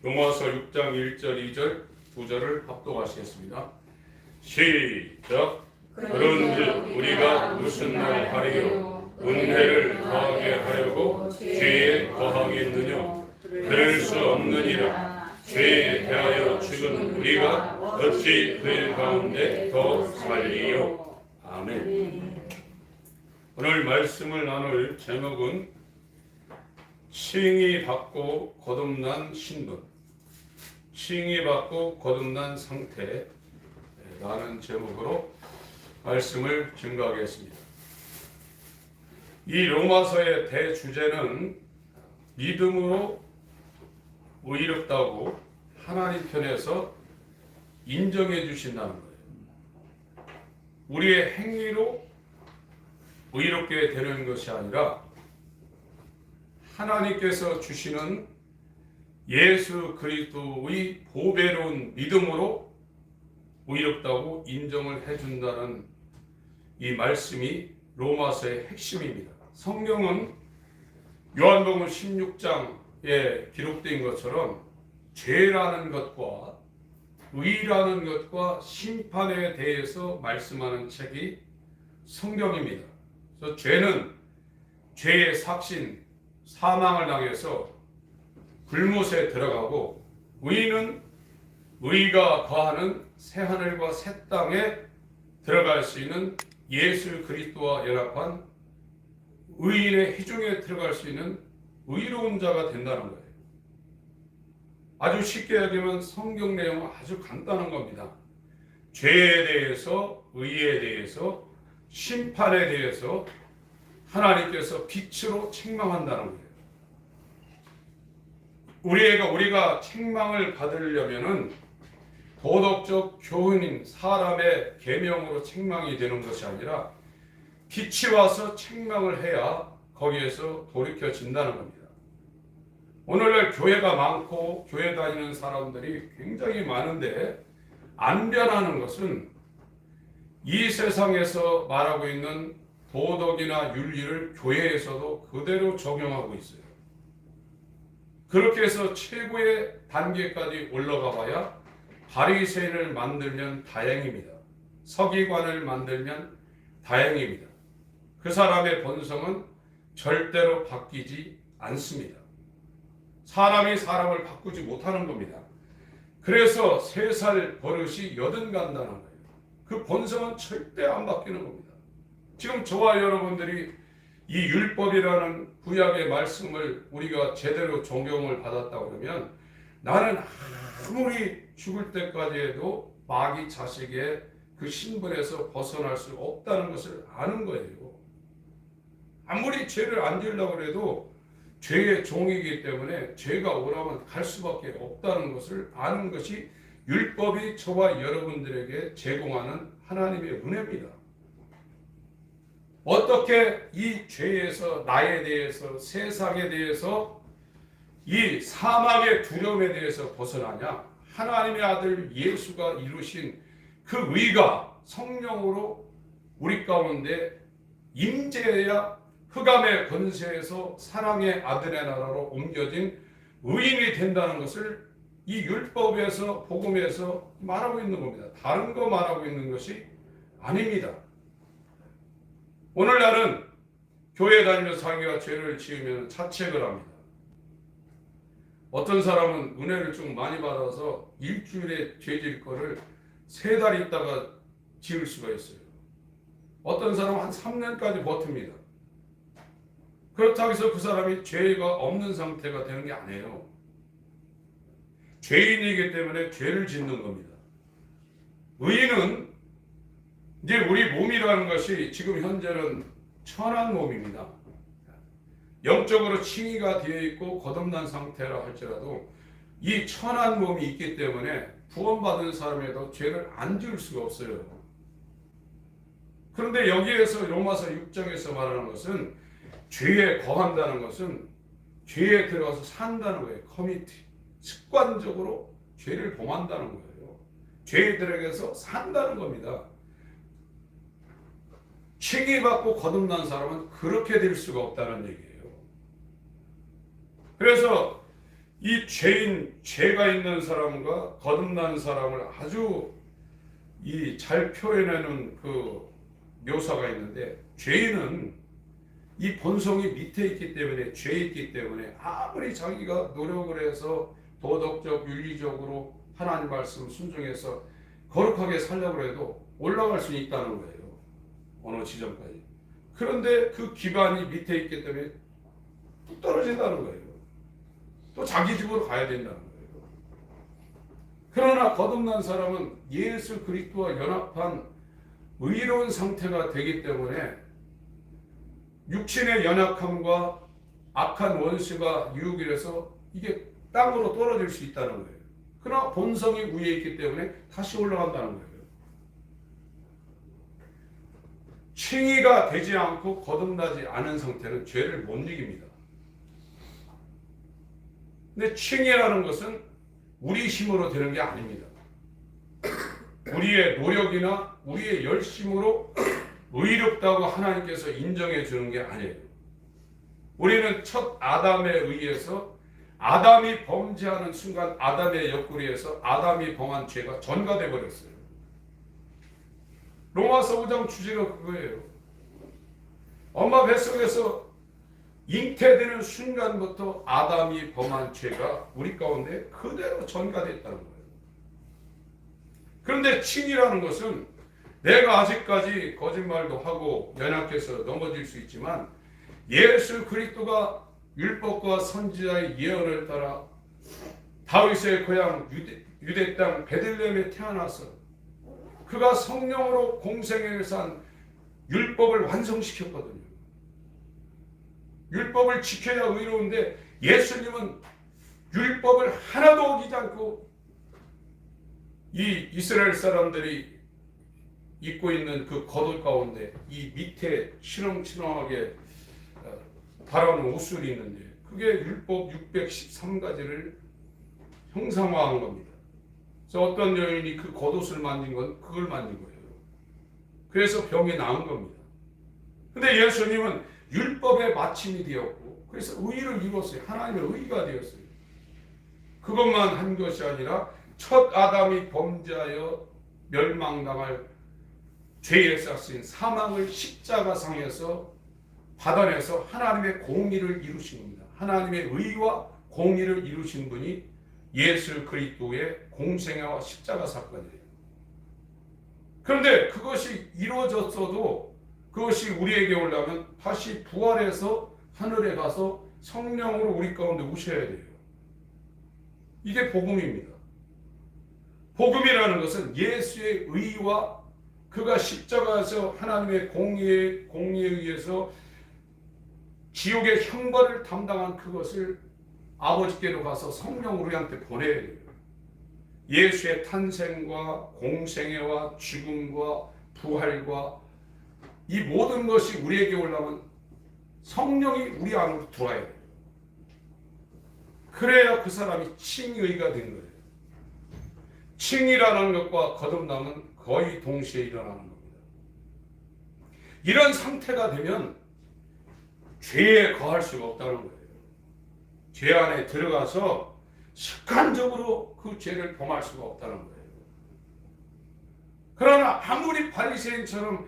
로마서 6장 1절 2절 9절을 합독하시겠습니다. 시작. 그런즉 우리가 무슨 말 하리요? 은혜를 더하게 하려고 죄에 더하겠느냐? 그럴 수 없느니라. 죄에 대하여 죽은 우리가 어찌 그 가운데 더 살리요? 아멘. 오늘 말씀을 나눌 제목은 칭의 받고 거듭난 신분, 칭의 받고 거듭난 상태라는 제목으로 말씀을 증거하겠습니다. 이 로마서의 대주제는 믿음으로 의롭다고 하나님 편에서 인정해 주신다는 거예요. 우리의 행위로 의롭게 되는 것이 아니라 하나님께서 주시는 예수 그리스도의 보배로운 믿음으로 의롭다고 인정을 해준다는 이 말씀이 로마서의 핵심입니다. 성경은 요한복음 16장에 기록된 것처럼 죄라는 것과 의라는 것과 심판에 대해서 말씀하는 책이 성경입니다. 그래서 죄는 죄의 삭신, 사망을 당해서 불못에 들어가고, 의는 의가 거하는 새하늘과 새 땅에 들어갈 수 있는 예수 그리스도와 연합한 의인의 회중에 들어갈 수 있는 의로운 자가 된다는 거예요. 아주 쉽게 얘기하면 성경 내용은 아주 간단한 겁니다. 죄에 대해서, 의에 대해서, 심판에 대해서 하나님께서 빛으로 책망한다는 거예요. 우리가 책망을 받으려면은 도덕적 교훈인 사람의 계명으로 책망이 되는 것이 아니라 빛이 와서 책망을 해야 거기에서 돌이켜진다는 겁니다. 오늘날 교회가 많고 교회 다니는 사람들이 굉장히 많은데 안 변하는 것은 이 세상에서 말하고 있는 도덕이나 윤리를 교회에서도 그대로 적용하고 있어요. 그렇게 해서 최고의 단계까지 올라가 봐야 바리새인을 만들면 다행입니다. 서기관을 만들면 다행입니다. 그 사람의 본성은 절대로 바뀌지 않습니다. 사람이 사람을 바꾸지 못하는 겁니다. 그래서 3살 버릇이 80 간다는 거예요. 그 본성은 절대 안 바뀌는 겁니다. 지금 저와 여러분들이 이 율법이라는 구약의 말씀을 우리가 제대로 적용을 받았다 그러면 나는 아무리 죽을 때까지 해도 마귀 자식의 그 신분에서 벗어날 수 없다는 것을 아는 거예요. 아무리 죄를 안 지으려고 해도 죄의 종이기 때문에 죄가 오라면 갈 수밖에 없다는 것을 아는 것이 율법이 저와 여러분들에게 제공하는 하나님의 은혜입니다. 어떻게 이 죄에서, 나에 대해서, 세상에 대해서, 이 사망의 두려움에 대해서 벗어나냐? 하나님의 아들 예수가 이루신 그 의가 성령으로 우리 가운데 임재해야 흑암의 권세에서 사랑의 아들의 나라로 옮겨진 의인이 된다는 것을 이 율법에서, 복음에서 말하고 있는 겁니다. 다른 거 말하고 있는 것이 아닙니다. 오늘날은 교회 다니면서 자기가 죄를 지으면 자책을 합니다. 어떤 사람은 은혜를 좀 많이 받아서 일주일에 죄 지을 거를 3달 있다가 지을 수가 있어요. 어떤 사람은 한 3년까지 버팁니다. 그렇다고 해서 그 사람이 죄가 없는 상태가 되는 게 아니에요. 죄인이기 때문에 죄를 짓는 겁니다. 의인은 이제 우리 몸이라는 것이 지금 현재는 천한 몸입니다. 영적으로 칭의가 되어 있고 거듭난 상태라 할지라도 이 천한 몸이 있기 때문에 구원받은 사람에도 죄를 안 지을 수가 없어요. 그런데 여기에서 로마서 6장에서 말하는 것은 죄에 거한다는 것은 죄에 들어가서 산다는 거예요. 커미티. 습관적으로 죄를 범한다는 거예요. 죄에 들어가서 산다는 겁니다. 칭의받고 거듭난 사람은 그렇게 될 수가 없다는 얘기예요. 그래서 이 죄가 있는 사람과 거듭난 사람을 아주 이 잘 표현하는 그 묘사가 있는데, 죄인은 이 본성이 밑에 있기 때문에, 죄에 있기 때문에 아무리 자기가 노력을 해서 도덕적, 윤리적으로 하나님 말씀 순종해서 거룩하게 살려고 해도 올라갈 수 있다는 거예요. 어느 지점까지. 그런데 그 기반이 밑에 있기 때문에 뚝 떨어진다는 거예요. 또 자기 집으로 가야 된다는 거예요. 그러나 거듭난 사람은 예수 그리스도와 연합한 의로운 상태가 되기 때문에 육신의 연약함과 악한 원수가 유혹을 해서 이게 땅으로 떨어질 수 있다는 거예요. 그러나 본성이 위에 있기 때문에 다시 올라간다는 거예요. 칭의가 되지 않고 거듭나지 않은 상태는 죄를 못 이깁니다. 근데 칭의라는 것은 우리 힘으로 되는 게 아닙니다. 우리의 노력이나 우리의 열심으로 의롭다고 하나님께서 인정해 주는 게 아니에요. 우리는 첫 아담에 의해서, 아담이 범죄하는 순간 아담의 옆구리에서 아담이 범한 죄가 전가돼 버렸어요. 로마서 5장 주제가 그거예요. 엄마 뱃속에서 잉태되는 순간부터 아담이 범한 죄가 우리 가운데 그대로 전가됐다는 거예요. 그런데 칭의라는 것은 내가 아직까지 거짓말도 하고 연약해서 넘어질 수 있지만, 예수 그리스도가 율법과 선지자의 예언을 따라 다윗의 고향 유대 땅 베들레헴에 태어나서 그가 성령으로 공생애를 산 율법을 완성시켰거든요. 율법을 지켜야 의로운데 예수님은 율법을 하나도 어기지 않고 이 이스라엘 사람들이 입고 있는 그 겉옷 가운데 이 밑에 치렁치렁하게 달아오는 옷술이 있는데, 그게 율법 613가지를 형상화한 겁니다. 그래서 어떤 여인이 그 겉옷을 만진 건 그걸 만진 거예요. 그래서 병이 나은 겁니다. 근데 예수님은 율법의 마침이 되었고, 그래서 의를 이뤘어요. 하나님의 의가 되었어요. 그것만 한 것이 아니라 첫 아담이 범죄하여 멸망당할 죄의 싹인 사망을 십자가상에서 받아내서 하나님의 공의를 이루신 겁니다. 하나님의 의와 공의를 이루신 분이 예수 그리스도의 공생애와 십자가 사건이에요. 그런데 그것이 이루어졌어도 그것이 우리에게 오려면 다시 부활해서 하늘에 가서 성령으로 우리 가운데 오셔야 돼요. 이게 복음입니다. 복음이라는 것은 예수의 의와 그가 십자가에서 하나님의 공의에 의해서 지옥의 형벌을 담당한 그것을 아버지께로 가서 성령으로 우리한테 보내야 돼요. 예수의 탄생과 공생애와 죽음과 부활과 이 모든 것이 우리에게 오려면 성령이 우리 안으로 들어와야 돼요. 그래야 그 사람이 칭의가 된 거예요. 칭의라는 것과 거듭남은 거의 동시에 일어나는 겁니다. 이런 상태가 되면 죄에 거할 수가 없다는 거예요. 죄 안에 들어가서 습관적으로 그 죄를 범할 수가 없다는 거예요. 그러나 아무리 바리새인처럼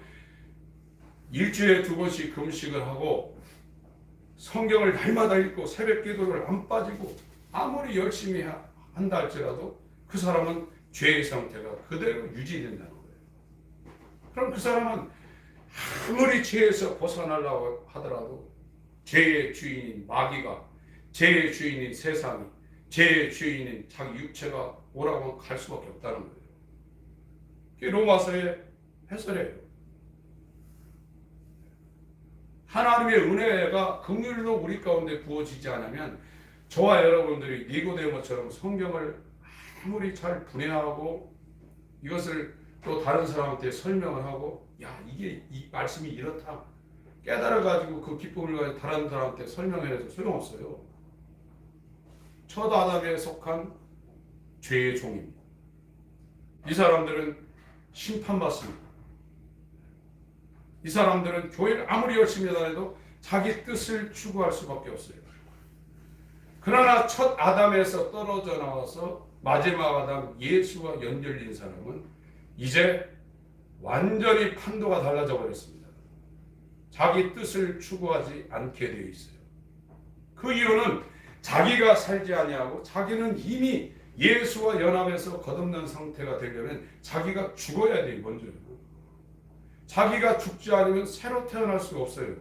일주일에 2번씩 금식을 하고 성경을 날마다 읽고 새벽 기도를 안 빠지고 아무리 열심히 한다 할지라도 그 사람은 죄의 상태가 그대로 유지된다는 거예요. 그럼 그 사람은 아무리 죄에서 벗어나려고 하더라도 죄의 주인인 마귀가, 죄의 주인인 세상이, 죄의 주인인 자기 육체가 오라고 갈 수밖에 없다는 거예요. 그게 로마서의 해설이에요. 하나님의 은혜가 긍휼로 우리 가운데 부어지지 않으면 저와 여러분들이 니고데모처럼 성경을 아무리 잘 분해하고 이것을 또 다른 사람한테 설명을 하고, 야, 이게 이 말씀이 이렇다 깨달아가지고 그 기쁨을 가지고 다른 사람한테 설명해서 소용없어요. 첫 아담에 속한 죄의 종입니다. 이 사람들은 심판받습니다. 이 사람들은 교회를 아무리 열심히 다녀도 자기 뜻을 추구할 수밖에 없어요. 그러나 첫 아담에서 떨어져 나와서 마지막 아담 예수와 연결된 사람은 이제 완전히 판도가 달라져 버렸습니다. 자기 뜻을 추구하지 않게 되어 있어요. 그 이유는 자기가 살지 아니하고 자기는 이미 예수와 연합해서 거듭난 상태가 되려면 자기가 죽어야 돼요. 먼저요. 자기가 죽지 않으면 새로 태어날 수가 없어요.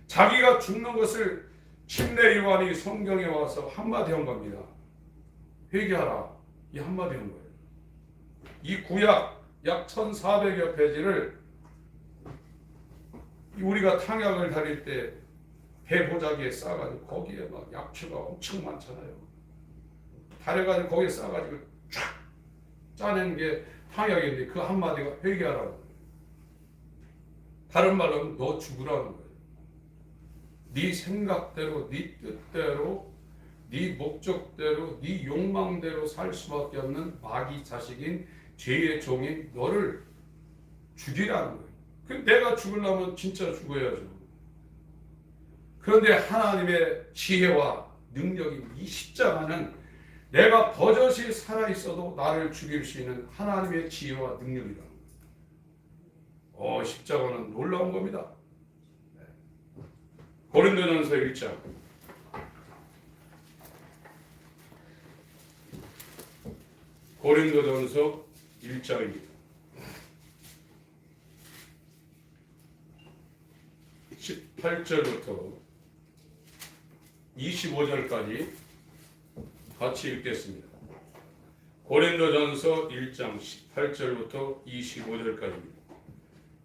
자기가 죽는 것을 침례 요한이 성경에 와서 한마디 한 겁니다. 회개하라. 이 한마디 한 거예요. 이 구약 약 1400여 페이지를 우리가 탕약을 다릴 때 배보자기에 싸가지고 거기에 막 약초가 엄청 많잖아요. 다려가지고 거기에 싸가지고 쫙 짜내는 게 탕약인데 그 한마디가 회개하라는 거예요. 다른 말로 하면 너 죽으라는 거예요. 네 생각대로, 네 뜻대로, 네 목적대로, 네 욕망대로 살 수밖에 없는 마귀 자식인 죄의 종인 너를 죽이라는 거예요. 내가 죽으려면 진짜 죽어야죠. 그런데 하나님의 지혜와 능력인 이 십자가는 내가 버젓이 살아있어도 나를 죽일 수 있는 하나님의 지혜와 능력이라는 거예요. 십자가는 놀라운 겁니다. 고린도전서 1장 고린도전서 1장입니다. 18절부터 25절까지 같이 읽겠습니다. 고린도전서 1장 18절부터 25절까지입니다.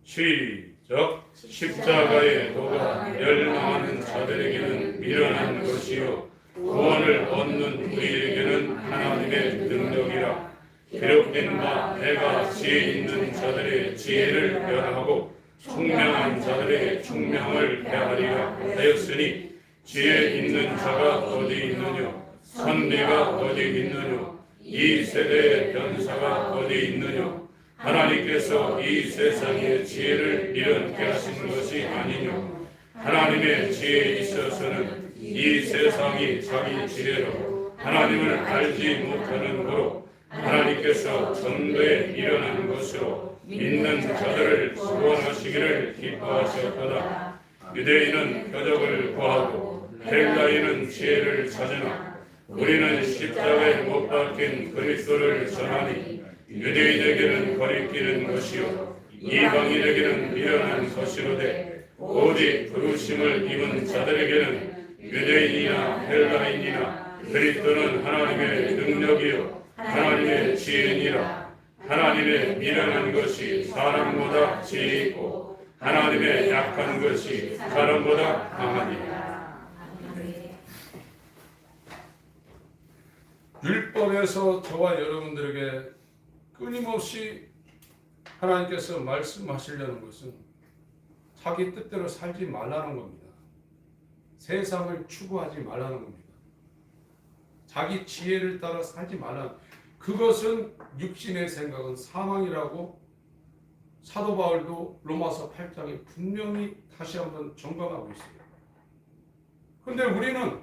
시작. 십자가의 도가 멸망하는 자들에게는 미련한 것이요 구원을 얻는 우리에게는 하나님의 능력이라. 기록된 바 내가 지혜 있는 자들의 지혜를 멸하고 총명한 자들의 총명을 폐하리라 하였으니 지혜 있는 자가 어디 있느냐 선비가 어디 있느냐 이 세대의 변사가 어디 있느냐 하나님께서 이 세상의 지혜를 미련케 하신 것이 아니뇨 하나님의 지혜에 있어서는 이 세상이 자기 지혜로 하나님을 알지 못하는 거로 하나님께서 전도에 미련한 것으로 믿는 자들을 구원하시기를 기뻐하셨도다. 유대인은 표적을 구하고 헬라인은 지혜를 찾으나 우리는 십자가에 못 박힌 그리스도를 전하니 유대인에게는 거리끼는 것이요 이방인에게는 미련한 것이로되 오직 부르심을 입은 자들에게는 유대인이나 헬라인이나 그리스도는 하나님의 능력이요 하나님의 지혜니라. 하나님의 미련한 것이 사람보다 지혜 있고 하나님의 약한 것이 사람보다 강하니라. 율법에서 저와 여러분들에게 끊임없이 하나님께서 말씀하시려는 것은 자기 뜻대로 살지 말라는 겁니다. 세상을 추구하지 말라는 겁니다. 자기 지혜를 따라 살지 말라는, 그것은 육신의 생각은 사망이라고 사도 바울도 로마서 8장에 분명히 다시 한번 점검하고 있어요. 그런데 우리는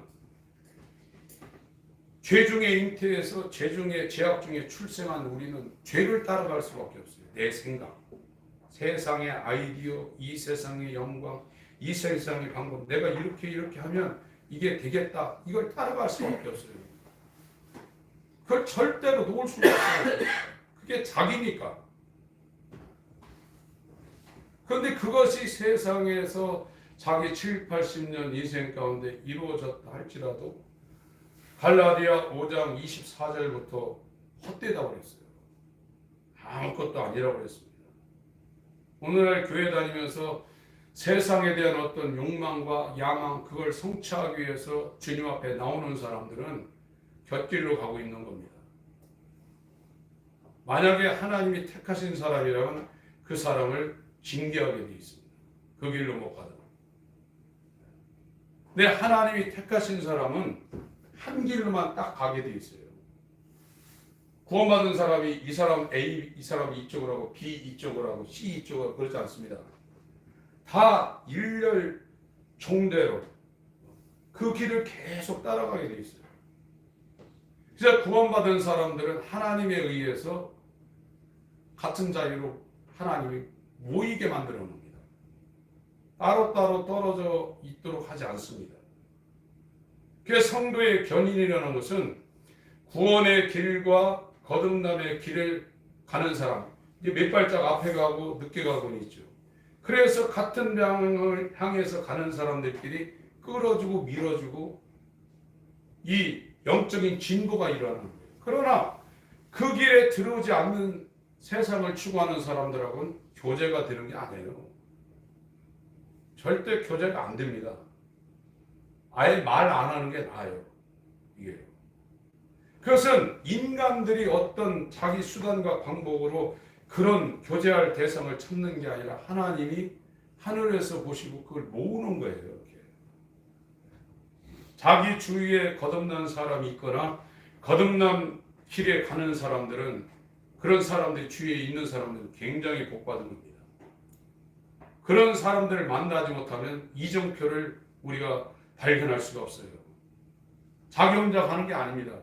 죄 중에 잉태해서 죄 중에 죄악 중에 출생한 우리는 죄를 따라갈 수밖에 없어요. 내 생각, 세상의 아이디어, 이 세상의 영광, 이 세상의 방법, 내가 이렇게 하면 이게 되겠다, 이걸 따라갈 수밖에 없어요. 그걸 절대로 놓을 수가 없어요. 그게 자기니까. 그런데 그것이 세상에서 자기 7, 80년 인생 가운데 이루어졌다 할지라도 갈라디아 5장 24절부터 헛되다 그랬어요. 아무것도 아니라고 그랬습니다. 오늘날 교회 다니면서 세상에 대한 어떤 욕망과 야망, 그걸 성취하기 위해서 주님 앞에 나오는 사람들은 곁길로 가고 있는 겁니다. 만약에 하나님이 택하신 사람이라면 그 사람을 징계하게 되어 있습니다. 그 길로 못 가다. 근데 하나님이 택하신 사람은 한 길로만 딱 가게 되어 있어요. 구원받은 사람이 이 사람 A, 이 사람이 이쪽으로 하고 B 이쪽으로 하고 C 이쪽으로 하고 그렇지 않습니다. 다 일렬 종대로 그 길을 계속 따라가게 돼 있어요. 그래서 구원받은 사람들은 하나님에 의해서 같은 자리로 하나님이 모이게 만들어 놓습니다. 따로따로 떨어져 있도록 하지 않습니다. 그래서 성도의 견인이라는 것은 구원의 길과 거듭남의 길을 가는 사람, 이제 몇 발짝 앞에 가고 늦게 가고는 있죠. 그래서 같은 방향을 향해서 가는 사람들끼리 끌어주고 밀어주고 이 영적인 진보가 일어나는 거예요. 그러나 그 길에 들어오지 않는 세상을 추구하는 사람들하고는 교제가 되는 게 아니에요. 절대 교제가 안 됩니다. 아예 말 안 하는 게 나아요. 이게. 그것은 인간들이 어떤 자기 수단과 방법으로 그런 교제할 대상을 찾는 게 아니라 하나님이 하늘에서 보시고 그걸 모으는 거예요. 이렇게. 자기 주위에 거듭난 사람이 있거나 거듭난 길에 가는 사람들은 그런 사람들이 주위에 있는 사람들은 굉장히 복받은 겁니다. 그런 사람들을 만나지 못하면 이정표를 우리가 발견할 수가 없어요. 자기 혼자 가는 게 아닙니다.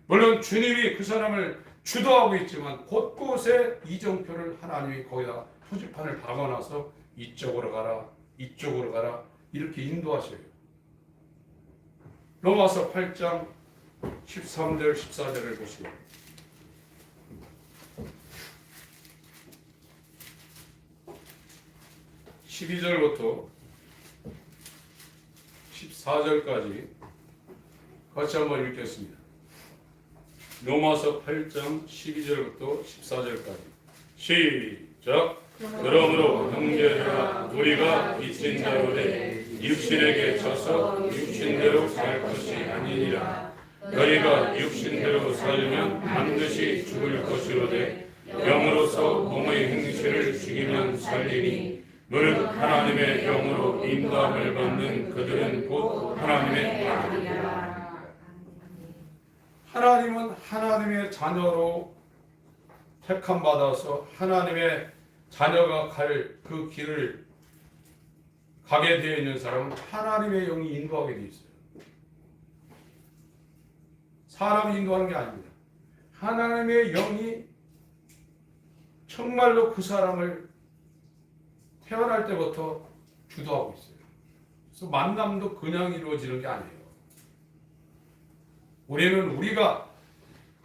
물론 주님이 그 사람을 주도하고 있지만 곳곳에 이정표를 하나님이 거기다 표지판을 박아놔서 이쪽으로 가라, 이쪽으로 가라 이렇게 인도하셔요. 로마서 8장 13절 14절을 보시면 12절부터 14절까지 같이 한번 읽겠습니다. 로마서 8장 12절부터 14절까지 시작. 그러므로 형제들아 우리가 미친 자로 돼 육신에게 져서 육신대로 살 것이 아니니라. 너희가 육신대로 살면 반드시 죽을 것이로되 영으로서 몸의 행실을 죽이면 살리니 무릇 하나님의 영으로 인도함을 받는 그들은 곧 하나님의 아들이라. 하나님은 하나님의 자녀로 택함 받아서 하나님의 자녀가 갈 그 길을 가게 되어 있는 사람은 하나님의 영이 인도하게 되어 있어요. 사람이 인도하는 게 아닙니다. 하나님의 영이 정말로 그 사람을 태어날 때부터 주도하고 있어요. 그래서 만남도 그냥 이루어지는 게 아니에요. 우리는 우리가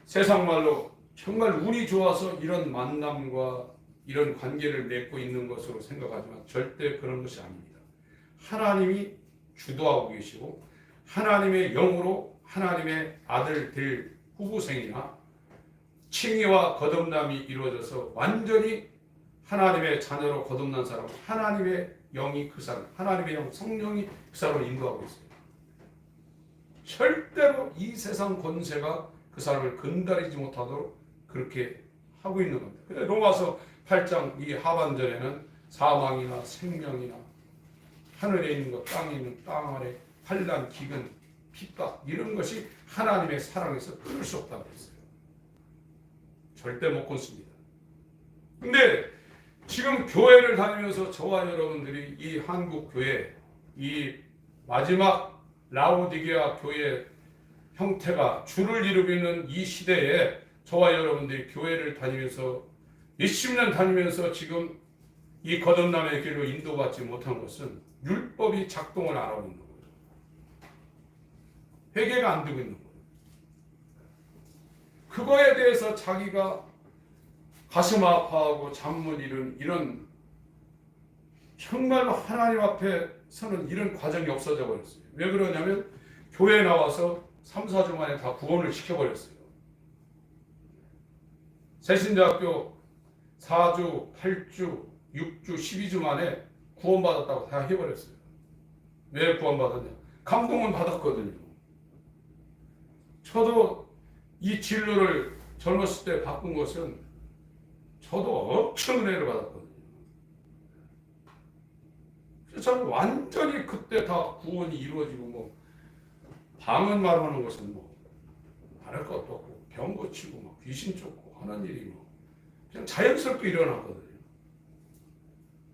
세상 말로 정말 운이 좋아서 이런 만남과 이런 관계를 맺고 있는 것으로 생각하지만 절대 그런 것이 아닙니다. 하나님이 주도하고 계시고 하나님의 영으로 하나님의 아들들 후부생이나 칭의와 거듭남이 이루어져서 완전히 하나님의 자녀로 거듭난 사람은 하나님의 영이 그 사람, 하나님의 영 성령이 그 사람을 인도하고 있어요. 절대로 이 세상 권세가 그 사람을 건드리지 못하도록 그렇게 하고 있는 겁니다. 근데 로마서 8장 이 하반절에는 사망이나 생명이나 하늘에 있는 것, 땅에 있는 땅 아래 환난, 기근, 핍박 이런 것이 하나님의 사랑에서 끊을 수 없다고 했어요. 절대 못 끊습니다. 근데 지금 교회를 다니면서 저와 여러분들이 이 한국 교회, 이 마지막 라오디게아 교회 형태가 주를 이루고 있는 이 시대에 저와 여러분들이 교회를 다니면서 몇십 년 다니면서 지금 이 거듭남의 길로 인도받지 못한 것은 율법이 작동을 안 하고 있는 거예요. 회개가 안 되고 있는 거예요. 그거에 대해서 자기가 가슴 아파하고 잠못 이룬 이런 정말로 하나님 앞에 서는 이런 과정이 없어져 버렸어요. 왜 그러냐면 교회에 나와서 3, 4주 만에 다 구원을 시켜버렸어요. 새신대학교 4주, 8주, 6주, 12주 만에 구원받았다고 다 해버렸어요. 왜 구원받았냐? 감동은 받았거든요. 저도 이 진로를 젊었을 때 바꾼 것은 저도 엄청 은혜를 받았거든요. 그래서 저는 완전히 그때 다 구원이 이루어지고 뭐 방언 말하는 것은 뭐 말할 것도 없고 병 고치고 막 귀신 쫓고 하는 일이 뭐 그냥 자연스럽게 일어났거든요.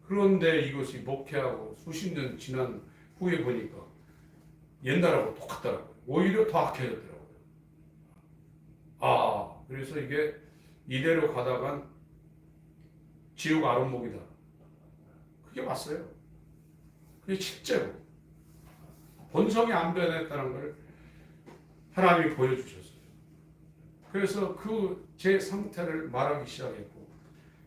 그런데 이것이 목회하고 수십 년 지난 후에 보니까 옛날하고 똑같더라고요. 오히려 더 악해졌더라고요. 그래서 이게 이대로 가다간 지옥 아랫목이다. 그게 맞어요. 그게 실제로 본성이 안 변했다는 걸 하나님이 보여주셨어요. 그래서 그 제 상태를 말하기 시작했고,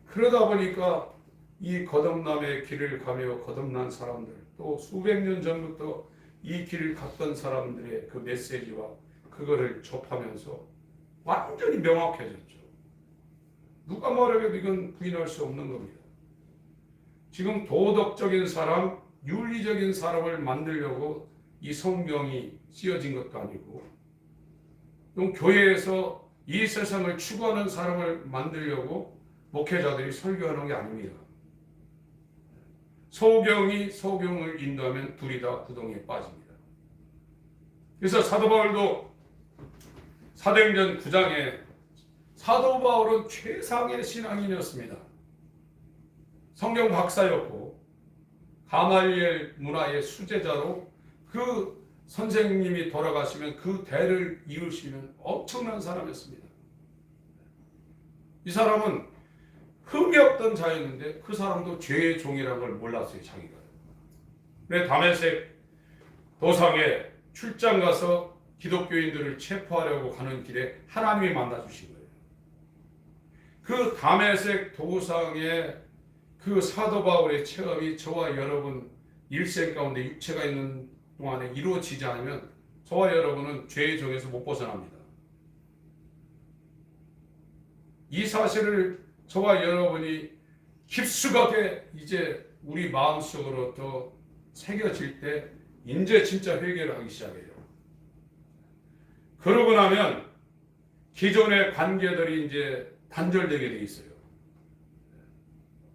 그러다 보니까 이 거듭남의 길을 가며 거듭난 사람들, 또 수백 년 전부터 이 길을 갔던 사람들의 그 메시지와 그거를 접하면서 완전히 명확해졌죠. 누가 뭐라고 해도 이건 부인할 수 없는 겁니다. 지금 도덕적인 사람, 윤리적인 사람을 만들려고 이 성경이 쓰여진 것도 아니고, 또 교회에서 이 세상을 추구하는 사람을 만들려고 목회자들이 설교하는 게 아닙니다. 소경이 소경을 인도하면 둘이 다 구덩이에 빠집니다. 그래서 사도 바울도 사도행전 9장에 사도 바울은 최상의 신앙인이었습니다. 성경 박사였고 가말리엘 문화의 수제자로 그 선생님이 돌아가시면 그 대를 이으시는 엄청난 사람이었습니다. 이 사람은 흠이 없던 자였는데 그 사람도 죄의 종이라는 걸 몰랐어요, 자기가. 그래 다메섹 도상에 출장 가서 기독교인들을 체포하려고 가는 길에 하나님이 만나 주신 거예요. 그 다메섹 도상의 그 사도 바울의 체험이 저와 여러분 일생 가운데 육체가 있는 동안에 이루어지지 않으면 저와 여러분은 죄의 종에서 못 벗어납니다. 이 사실을 저와 여러분이 깊숙하게 이제 우리 마음속으로 더 새겨질 때 이제 진짜 회개를 하기 시작해요. 그러고 나면 기존의 관계들이 이제 단절되게 돼 있어요.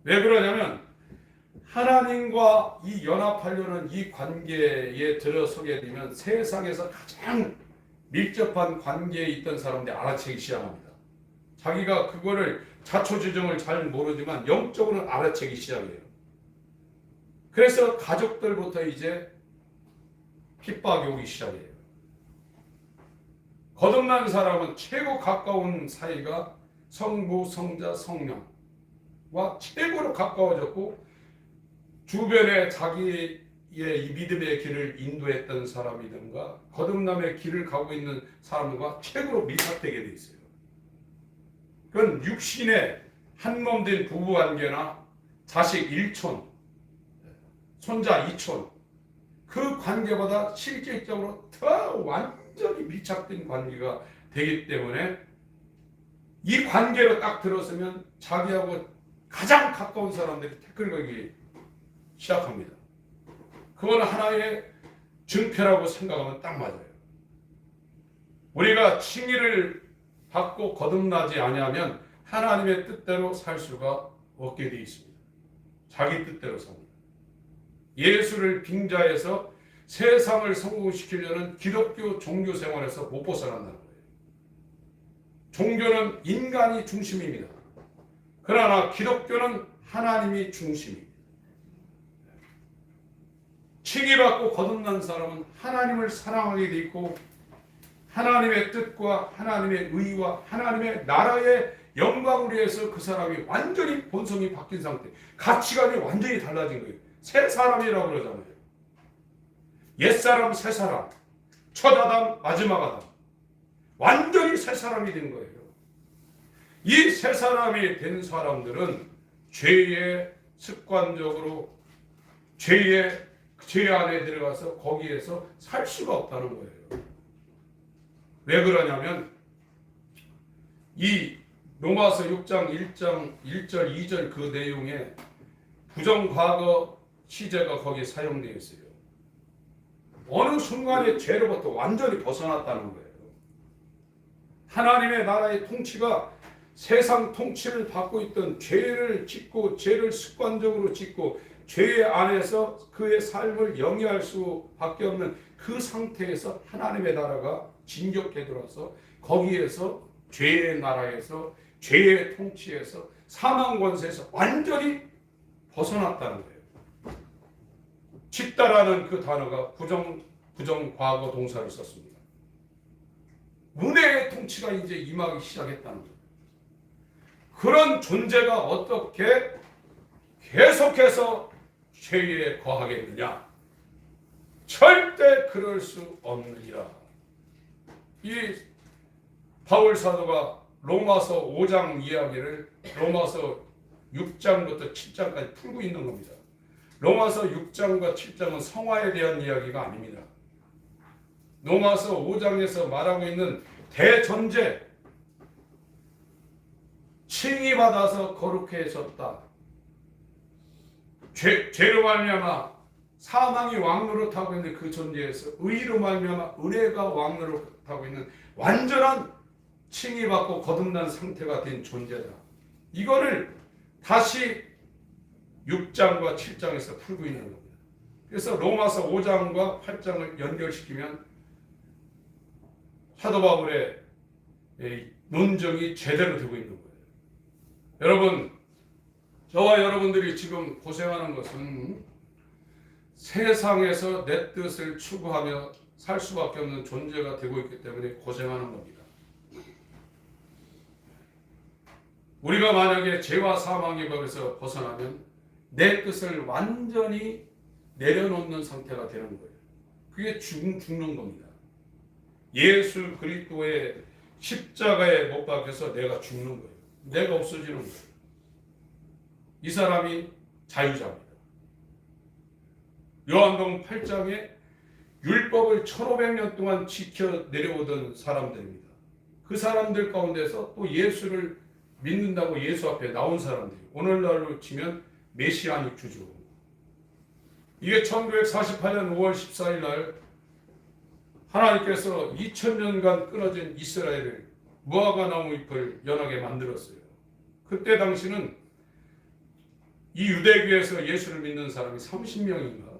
왜 그러냐면 하나님과 이 연합하려는 이 관계에 들어서게 되면 세상에서 가장 밀접한 관계에 있던 사람들이 알아채기 시작합니다. 자기가 그거를 자초지종을 잘 모르지만 영적으로는 알아채기 시작해요. 그래서 가족들부터 이제 핍박이 오기 시작해요. 거듭난 사람은 최고 가까운 사이가 성부, 성자, 성령과 최고로 가까워졌고 주변에 자기의 이 믿음의 길을 인도했던 사람이든가 거듭남의 길을 가고 있는 사람과 최고로 밀착되게 돼 있어요. 그건 육신의 한몸된 부부관계나 자식 1촌, 손자 2촌 그 관계보다 실질적으로 더 완전히 밀착된 관계가 되기 때문에 이 관계로 딱 들어서면 자기하고 가장 가까운 사람들이 태클 걸기 시작합니다. 그건 하나의 증표라고 생각하면 딱 맞아요. 우리가 칭의를 받고 거듭나지 아니하면 하나님의 뜻대로 살 수가 없게 되어 있습니다. 자기 뜻대로 삽니다. 예수를 빙자해서 세상을 성공시키려는 기독교 종교 생활에서 못 벗어난다는 거예요. 종교는 인간이 중심입니다. 그러나 기독교는 하나님이 중심입니다. 칭의받고 거듭난 사람은 하나님을 사랑하게 돼 있고 하나님의 뜻과 하나님의 의와 하나님의 나라의 영광을 위해서 그 사람이 완전히 본성이 바뀐 상태, 가치관이 완전히 달라진 거예요. 새 사람이라고 그러잖아요. 옛사람, 새 사람, 첫 아담, 마지막 아담, 완전히 새 사람이 된 거예요. 이 새 사람이 된 사람들은 죄에 습관적으로 죄 안에 들어가서 거기에서 살 수가 없다는 거예요. 왜 그러냐면 이 로마서 6장 1장 1절 2절 그 내용에 부정과거 시제가 거기에 사용되어 있어요. 어느 순간에 죄로부터 완전히 벗어났다는 거예요. 하나님의 나라의 통치가 세상 통치를 받고 있던 죄를 짓고 죄를 습관적으로 짓고 죄 안에서 그의 삶을 영위할 수밖에 없는 그 상태에서 하나님의 나라가 진격해 들어와서 거기에서 죄의 나라에서 죄의 통치에서 사망 권세에서 완전히 벗어났다는 거예요. 짓다라는 그 단어가 부정 부정과거 동사를 썼습니다. 은혜의 통치가 이제 임하기 시작했다는 거예요. 그런 존재가 어떻게 계속해서 죄에 거하겠느냐? 절대 그럴 수 없느니라. 이 바울 사도가 로마서 5장 이야기를 로마서 6장부터 7장까지 풀고 있는 겁니다. 로마서 6장과 7장은 성화에 대한 이야기가 아닙니다. 로마서 5장에서 말하고 있는 대전제, 칭의 받아서 거룩해졌다. 죄로 말미암아 사망이 왕노릇하고 있는 그 존재에서 의로 말미암아 은혜가 왕노릇하고 있는 완전한 칭의 받고 거듭난 상태가 된 존재다. 이거를 다시 6장과 7장에서 풀고 있는 겁니다. 그래서 로마서 5장과 8장을 연결시키면 사도 바울의 논정이 제대로 되고 있는 거예요. 여러분, 저와 여러분들이 지금 고생하는 것은 세상에서 내 뜻을 추구하며 살 수밖에 없는 존재가 되고 있기 때문에 고생하는 겁니다. 우리가 만약에 죄와 사망의 법에서 벗어나면 내 뜻을 완전히 내려놓는 상태가 되는 거예요. 그게 죽는 겁니다. 예수 그리스도의 십자가에 못 박혀서 내가 죽는 거예요. 내가 없어지는 거예요. 이 사람이 자유자입니다. 요한복음 8장에 율법을 1500년 동안 지켜 내려오던 사람들입니다. 그 사람들 가운데서 또 예수를 믿는다고 예수 앞에 나온 사람들이 오늘날로 치면 메시아닉 주죠. 이게 1948년 5월 14일 날 하나님께서 2000년간 끊어진 이스라엘을 무화과 나무 잎을 연하게 만들었어요. 그때 당시는 이 유대교에서 예수를 믿는 사람이 30명인가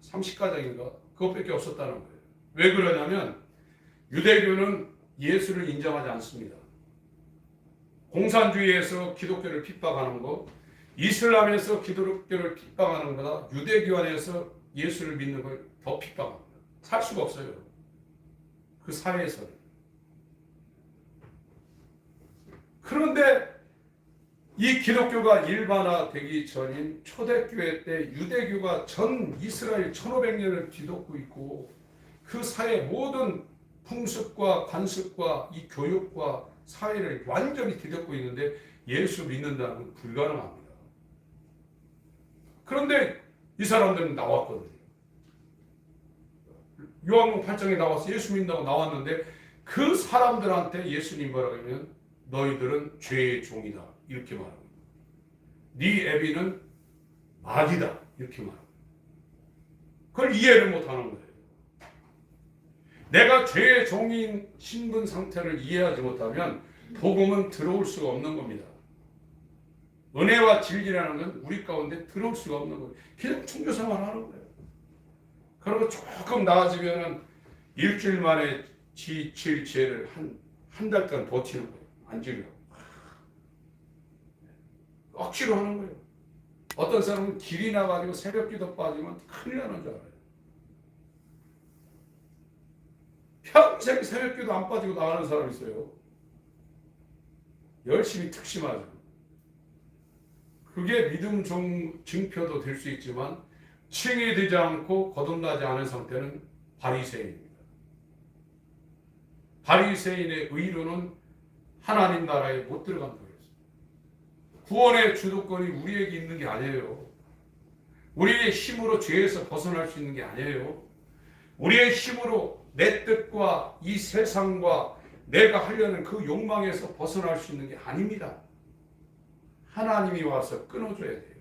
30가정인가 그것밖에 없었다는 거예요. 왜 그러냐면 유대교는 예수를 인정하지 않습니다. 공산주의에서 기독교를 핍박하는 거, 이슬람에서 기독교를 핍박하는 거다 유대교 안에서 예수를 믿는 걸 더 핍박합니다. 살 수가 없어요. 그 사회에서는. 그런데 이 기독교가 일반화되기 전인 초대교회 때 유대교가 전 이스라엘 1500년을 뒤덮고 있고 그 사회 모든 풍습과 관습과 이 교육과 사회를 완전히 뒤덮고 있는데 예수 믿는다는 건 불가능합니다. 그런데 이 사람들은 나왔거든요. 요한복음 8장에 나와서 예수 믿는다고 나왔는데 그 사람들한테 예수님 뭐라고 하면 너희들은 죄의 종이다. 이렇게 말합니다. 네 애비는 마귀다. 이렇게 말합니다. 그걸 이해를 못하는 거예요. 내가 죄의 종인 신분 상태를 이해하지 못하면 복음은 들어올 수가 없는 겁니다. 은혜와 진리라는 건 우리 가운데 들어올 수가 없는 거예요. 그냥 종교생활 하는 거예요. 그리고 조금 나아지면 일주일 만에 지칠 죄를 한 달간 버티는 거예요. 안 지려고. 억지로 하는 거예요. 어떤 사람은 길이 나가지고 새벽기도 빠지면 큰일 나는 줄 알아요. 평생 새벽기도 안 빠지고 나가는 사람 있어요. 열심히 특심하죠. 그게 믿음 증표도 될 수 있지만 칭이 되지 않고 거듭나지 않은 상태는 바리새인입니다. 바리새인의 의로는 하나님 나라에 못 들어간다고 했어요. 구원의 주도권이 우리에게 있는 게 아니에요. 우리의 힘으로 죄에서 벗어날 수 있는 게 아니에요. 우리의 힘으로 내 뜻과 이 세상과 내가 하려는 그 욕망에서 벗어날 수 있는 게 아닙니다. 하나님이 와서 끊어줘야 돼요.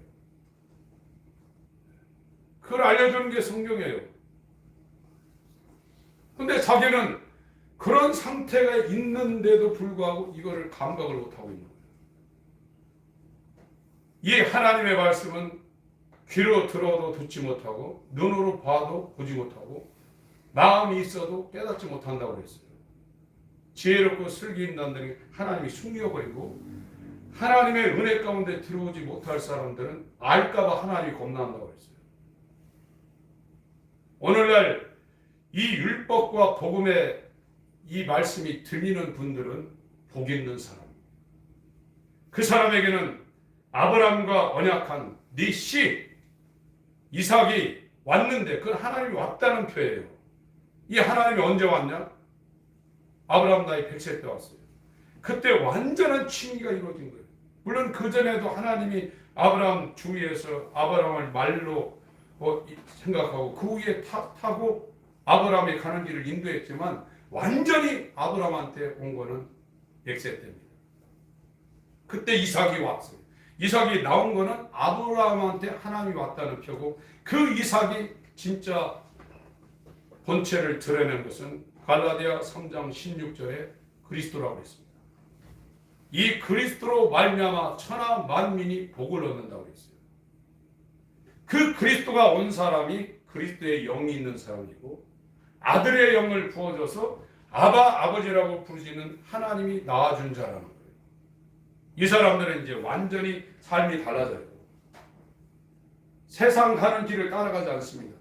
그걸 알려주는 게 성경이에요. 근데 자기는 그런 상태가 있는데도 불구하고 이거를 감각을 못하고 있는 거예요. 이 하나님의 말씀은 귀로 들어도 듣지 못하고 눈으로 봐도 보지 못하고 마음이 있어도 깨닫지 못한다고 했어요. 지혜롭고 슬기 있는 자들이 하나님이 숨겨버리고 하나님의 은혜 가운데 들어오지 못할 사람들은 알까봐 하나님이 겁난다고 했어요. 오늘날 이 율법과 복음의 이 말씀이 들리는 분들은 복 있는 사람. 그 사람에게는 아브라함과 언약한 네 씨 이삭이 왔는데 그건 하나님이 왔다는 표예요. 이 하나님이 언제 왔냐? 아브라함 나이 100세 때 왔어요. 그때 완전한 칭의가 이루어진 거예요. 물론 그전에도 하나님이 아브라함 주위에서 아브라함을 말로 생각하고 그 위에 타고 아브라함이 가는 길을 인도했지만 완전히 아브라함한테 온 거는 100세 때입니다. 그때 이삭이 왔어요. 이삭이 나온 거는 아브라함한테 하나님이 왔다는 표고 그 이삭이 진짜 본체를 드러낸 것은 갈라디아 3장 16절에 그리스도라고 했습니다. 이 그리스도로 말미암아 천하 만민이 복을 얻는다고 했어요. 그 그리스도가 온 사람이 그리스도의 영이 있는 사람이고 아들의 영을 부어줘서 아버지라고 부르시는 하나님이 낳아준 자라는 거예요. 이 사람들은 이제 완전히 삶이 달라져요. 세상 가는 길을 따라가지 않습니다.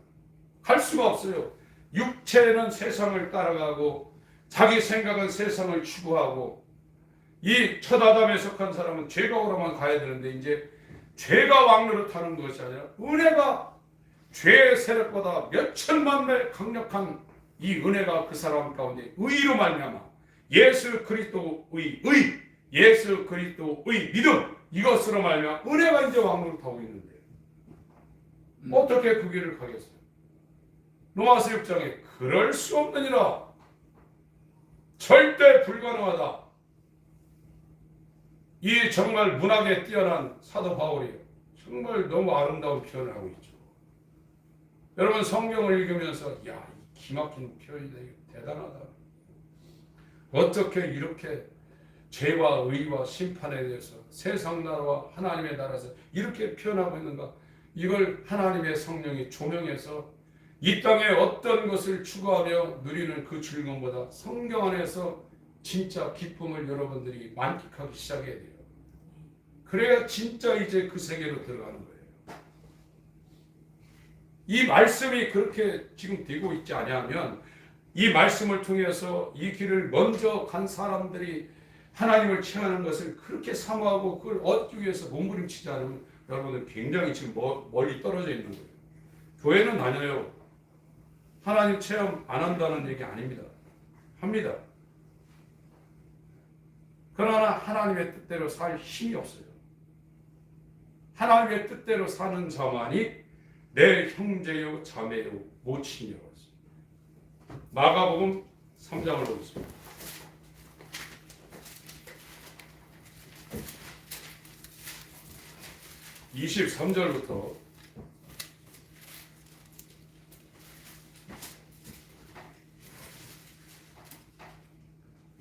갈 수가 없어요. 육체는 세상을 따라가고 자기 생각은 세상을 추구하고 이 첫 아담에 속한 사람은 죄가 오러만 가야 되는데 이제 죄가 왕노릇하는 것이 아니라 은혜가 죄의 세력보다 몇 천만 배 강력한 이 은혜가 그 사람 가운데 의로 말미암아 예수 그리스도의 예수 그리스도의 믿음 이것으로 말미암아 은혜가 이제 왕노릇하고 있는데 어떻게 그 길을 가겠어요? 로마서 6장에 그럴 수 없느니라 절대 불가능하다. 이 정말 문학에 뛰어난 사도 바울이 정말 너무 아름다운 표현을 하고 있죠. 여러분 성경을 읽으면서 야, 이 기막힌 표현이다. 대단하다. 어떻게 이렇게 죄와 의와 심판에 대해서 세상 나라와 하나님의 나라에서 이렇게 표현하고 있는가? 이걸 하나님의 성령이 조명해서 이 땅에 어떤 것을 추구하며 누리는 그 즐거움보다 성경 안에서 진짜 기쁨을 여러분들이 만끽하기 시작해야 돼요. 그래야 진짜 이제 그 세계로 들어가는 거예요. 이 말씀이 그렇게 지금 되고 있지 않으면 이 말씀을 통해서 이 길을 먼저 간 사람들이 하나님을 체험하는 것을 그렇게 사모하고 그걸 얻기 위해서 몸부림치지 않으면 여러분은 굉장히 지금 멀리 떨어져 있는 거예요. 교회는 다녀요. 하나님 체험 안 한다는 얘기 아닙니다. 합니다. 그러나 하나님의 뜻대로 살 힘이 없어요. 하나님의 뜻대로 사는 자만이 내 형제요 자매요 모친이라고 했습니다. 마가복음 3장을 보겠습니다. 23절부터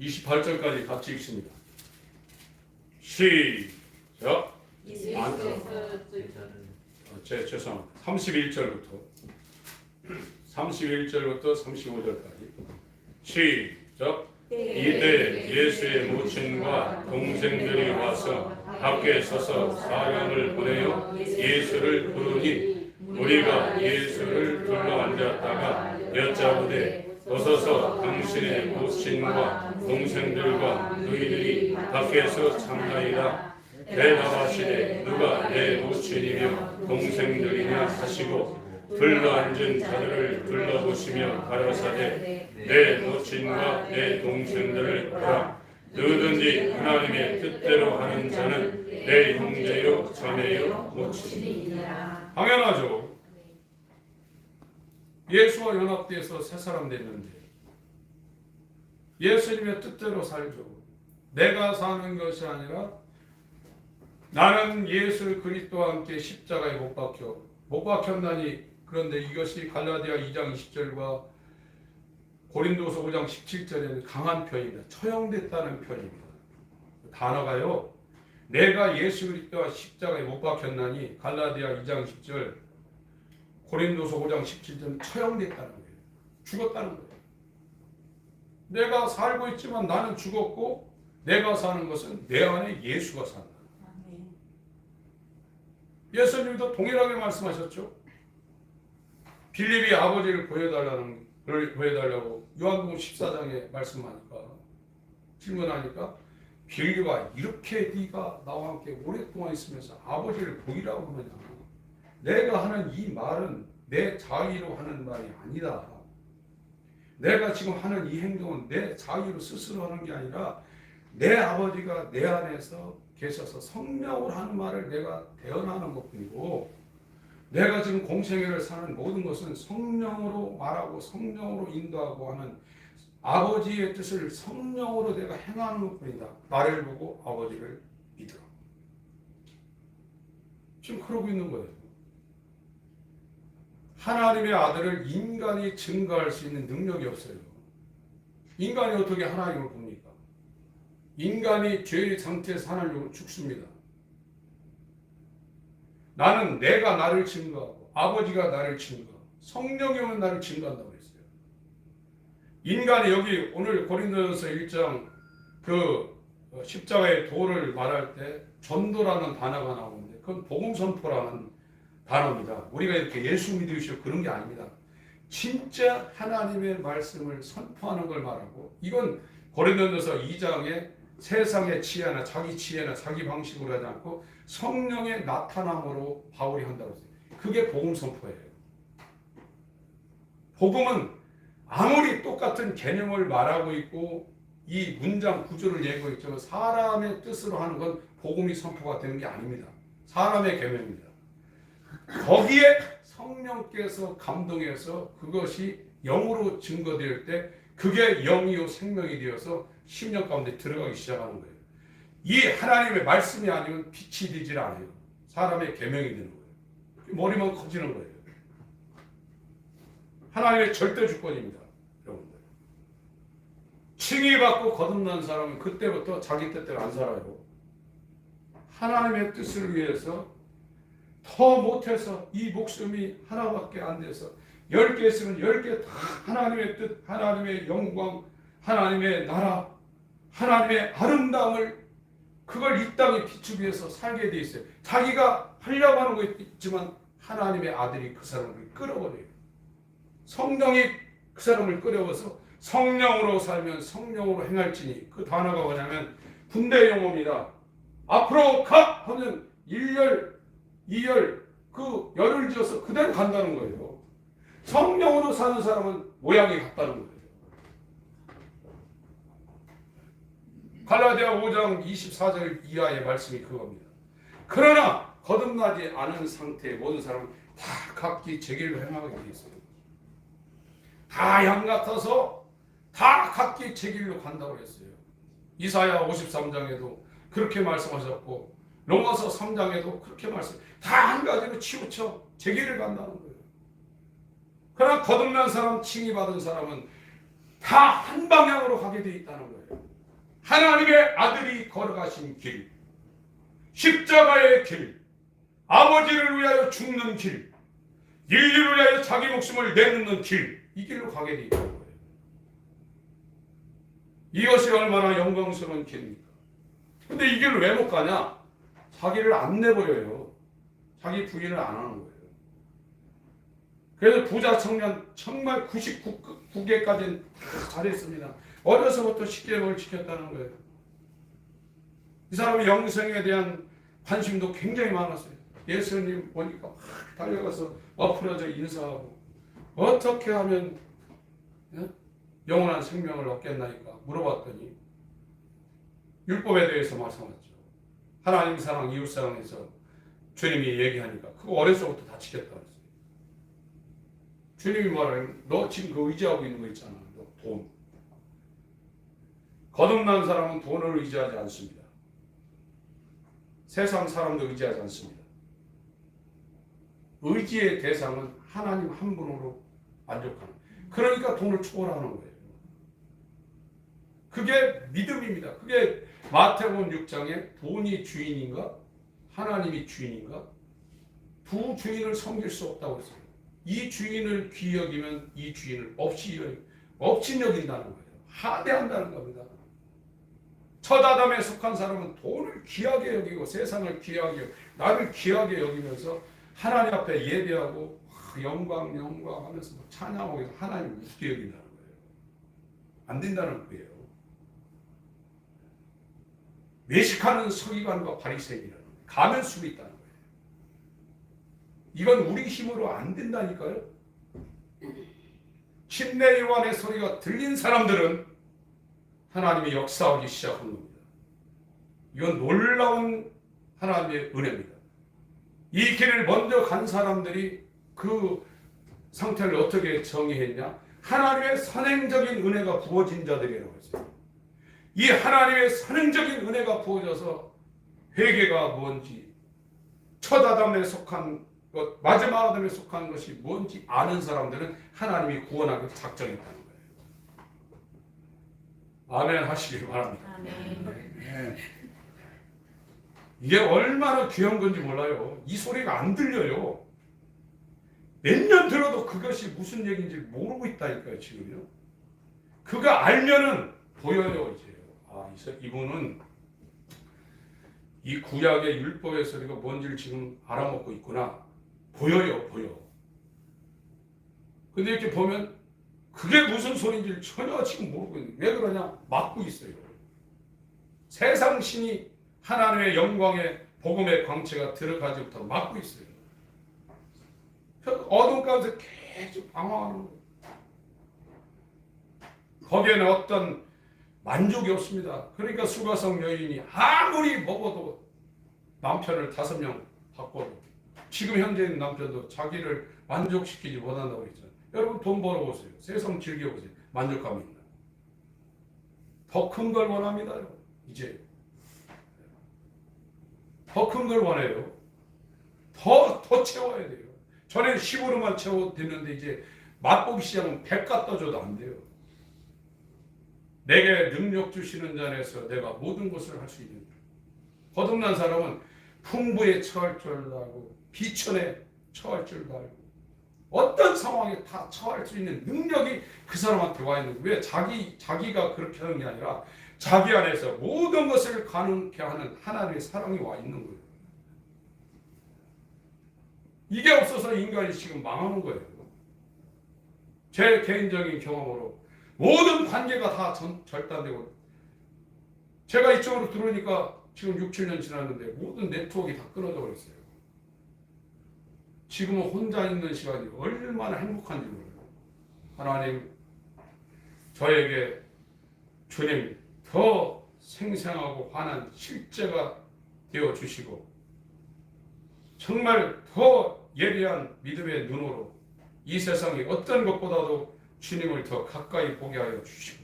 28절까지 같이 읽습니다. 시작. 죄송합니다. 31절부터 35절까지 시작. 이때 예수의 모친과 동생들이 와서 밖에 서서 사람을 보내어 예수를 부르니 우리가 예수를 둘러앉았다가 여짜오되 어서서 당신의 모친과 동생들과 너희들이 밖에서 참나이다. 대답하시되 누가 내 모친이며 동생들이냐 하시고 둘러앉은 자들을 둘러보시며 가라사대 내 모친과 내 동생들을 보라. 누구든지 하나님의 뜻대로 하는 자는 내 형제요 자매요 모친이니라. 당연하죠. 예수와 연합돼서 새 사람 됐는데 예수님의 뜻대로 살죠. 내가 사는 것이 아니라 나는 예수 그리스도와 함께 십자가에 못 박혔나니. 그런데 이것이 갈라디아 2장 20절과 고린도서 5장 17절에는 강한 표현입니다. 처형됐다는 표현입니다. 단어가요. 내가 예수 그리스도와 십자가에 못 박혔나니 갈라디아 2장 10절 고린도서 5장 17절은 처형됐다는 거예요. 죽었다는 거예요. 내가 살고 있지만 나는 죽었고 내가 사는 것은 내 안에 예수가 산다. 예수님도 동일하게 말씀하셨죠. 빌립이 아버지를 보여달라는 구해달라고 요한복음 14장에 말씀하니까 질문하니까 빌려가 이렇게 네가 나와 함께 오랫동안 있으면서 아버지를 보이라고 하느냐. 내가 하는 이 말은 내 자의로 하는 말이 아니다. 내가 지금 하는 이 행동은 내 자의로 스스로 하는 게 아니라 내 아버지가 내 안에서 계셔서 성령으로 하는 말을 내가 대언하는 것뿐이고 내가 지금 공생애를 사는 모든 것은 성령으로 말하고 성령으로 인도하고 하는 아버지의 뜻을 성령으로 내가 행하는 것뿐이다. 나를 보고 아버지를 믿으라. 지금 그러고 있는 거예요. 하나님의 아들을 인간이 증거할 수 있는 능력이 없어요. 인간이 어떻게 하나님을 봅니까? 인간이 죄의 상태에서 하나님으로 죽습니다. 나는 내가 나를 증거하고 아버지가 나를 증거하고 성령이 오면 나를 증거한다고 그랬어요. 인간이 여기 오늘 고린도전서 1장 그 십자가의 도를 말할 때 전도라는 단어가 나오는데 그건 복음 선포라는 단어입니다. 우리가 이렇게 예수 믿으시고 그런 게 아닙니다. 진짜 하나님의 말씀을 선포하는 걸 말하고 이건 고린도전서 2장에 세상의 지혜나 자기 지혜나 자기 방식으로 하지 않고 성령의 나타남으로 바울이 한다고 했어요. 그게 복음 선포예요. 복음은 아무리 똑같은 개념을 말하고 있고 이 문장 구조를 얘기하고 있지만 사람의 뜻으로 하는 건 복음이 선포가 되는 게 아닙니다. 사람의 개념입니다. 거기에 성령께서 감동해서 그것이 영으로 증거될 때 그게 영이요 생명이 되어서 심령 가운데 들어가기 시작하는 거예요. 이 하나님의 말씀이 아니면 빛이 되질 않아요. 사람의 계명이 되는 거예요. 머리만 커지는 거예요. 하나님의 절대 주권입니다. 여러분들. 칭의받고 거듭난 사람은 그때부터 자기 뜻대로 안 살아요. 하나님의 뜻을 위해서 더 못해서 이 목숨이 하나밖에 안 돼서 10개 있으면 10개 다 하나님의 뜻, 하나님의 영광, 하나님의 나라, 하나님의 아름다움을 그걸 이 땅에 비추기 위해서 살게 돼 있어요. 자기가 하려고 하는 거 있지만 하나님의 아들이 그 사람을 끌어버려요. 성령이 그 사람을 끌어와서 성령으로 살면 성령으로 행할지니 그 단어가 뭐냐면 군대 용어입니다. 앞으로 가! 하면 1열, 2열 그 열을 지어서 그대로 간다는 거예요. 성령으로 사는 사람은 모양이 같다는 거예요. 갈라디아 5장 24절 이하의 말씀이 그겁니다. 그러나 거듭나지 않은 상태의 모든 사람은 다 각기 제 길로 행하게 되어 있어요. 다 양 같아서 다 각기 제 길로 간다고 했어요. 이사야 53장에도 그렇게 말씀하셨고 로마서 3장에도 그렇게 말씀. 다 한 가지로 치우쳐 제 길을 간다는 거예요. 그러나 거듭난 사람, 칭의받은 사람은 다 한 방향으로 가게 되어 있다는 거예요. 하나님의 아들이 걸어가신 길, 십자가의 길, 아버지를 위하여 죽는 길, 인류를 위하여 자기 목숨을 내놓는 길, 이 길로 가게 되어 있다는 거예요. 이것이 얼마나 영광스러운 길입니까? 근데 이 길을 왜 못 가냐? 자기를 안 내버려요. 자기 부인을 안 하는 거예요. 그래서 부자 청년 정말 99개까지는 다 잘했습니다. 어려서부터 십계명을 지켰다는 거예요. 이 사람의 영생에 대한 관심도 굉장히 많았어요. 예수님 보니까 막 달려가서 엎어져 인사하고 어떻게 하면 영원한 생명을 얻겠나이까 물어봤더니 율법에 대해서 말씀하셨죠. 하나님 사랑, 이웃 사랑에서 주님이 얘기하니까 그거 어려서부터 다 지켰다 그랬어요. 주님이 말하면 너 지금 그 의지하고 있는 거 있잖아. 너 돈. 거듭난 사람은 돈을 의지하지 않습니다. 세상 사람도 의지하지 않습니다. 의지의 대상은 하나님 한 분으로 만족하는. 그러니까 돈을 초월하는 거예요. 그게 믿음입니다. 그게 마태복음 6장에 돈이 주인인가? 하나님이 주인인가? 두 주인을 섬길 수 없다고 했어요. 이 주인을 귀히 여기면 이 주인을 없이 여긴다는 거예요. 하대한다는 겁니다. 첫 아담에 속한 사람은 돈을 귀하게 여기고 세상을 귀하게 여기고 나를 귀하게 여기면서 하나님 앞에 예배하고 영광 영광 하면서 뭐 찬양하고 해서 하나님을 웃게 여긴다는 거예요. 안 된다는 거예요. 외식하는 서기관과 바리새인이라는 거예요. 가면수가 있다는 거예요. 이건 우리 힘으로 안 된다니까요. 침례 요한의 소리가 들린 사람들은 하나님이 역사하기 시작한 겁니다. 이건 놀라운 하나님의 은혜입니다. 이 길을 먼저 간 사람들이 그 상태를 어떻게 정의했냐? 하나님의 선행적인 은혜가 부어진 자들이라고 했어요. 이 하나님의 선행적인 은혜가 부어져서 회개가 뭔지, 첫 아담에 속한 것, 마지막 아담에 속한 것이 뭔지 아는 사람들은 하나님이 구원하기 작정했다는 거예요. 아멘 하시길 바랍니다. 아멘. 네. 이게 얼마나 귀한 건지 몰라요. 이 소리가 안 들려요. 몇 년 들어도 그것이 무슨 얘기인지 모르고 있다니까요, 지금요. 그가 알면은 보여요, 이제. 아, 이분은 이 구약의 율법의 소리가 뭔지를 지금 알아먹고 있구나. 보여요, 보여. 근데 이렇게 보면 그게 무슨 소리인지를 전혀 지금 모르고 있는. 왜 그러냐? 막고 있어요. 세상 신이 하나님의 영광의 복음의 광채가 들어가지 못하고 막고 있어요. 어둠 가운데 계속 방황하는 거예요. 거기에는 어떤 만족이 없습니다. 그러니까 수가성 여인이 아무리 먹어도 남편을 5명 바꿔도 지금 현재 있는 남편도 자기를 만족시키지 못한다고 했잖아요. 여러분 돈 벌어보세요. 세상 즐겨보세요. 만족감이 있나? 더 큰 걸 원합니다. 이제 더 큰 걸 원해요. 더 채워야 돼요. 전에 10으로만 채워드렸는데 이제 맛보기 시작하면 100 갖다 줘도 안 돼요. 내게 능력 주시는 자 안에서 내가 모든 것을 할 수 있는 거예요. 거듭난 사람은 풍부에 처할 줄 알고 비천에 처할 줄 알고 어떤 상황에 다 처할 수 있는 능력이 그 사람한테 와 있는 거예요. 왜? 자기가 그렇게 하는 게 아니라 자기 안에서 모든 것을 가능케 하는 하나님의 사랑이 와 있는 거예요. 이게 없어서 인간이 지금 망하는 거예요. 제 개인적인 경험으로 모든 관계가 다 절단되고 제가 이쪽으로 들어오니까 지금 6, 7년 지났는데 모든 네트워크가 다 끊어져 버렸어요. 지금은 혼자 있는 시간이 얼마나 행복한지 몰라요. 하나님 저에게 주님 더 생생하고 환한 실제가 되어주시고 정말 더 예리한 믿음의 눈으로 이 세상의 어떤 것보다도 주님을 더 가까이 보게 하여 주시고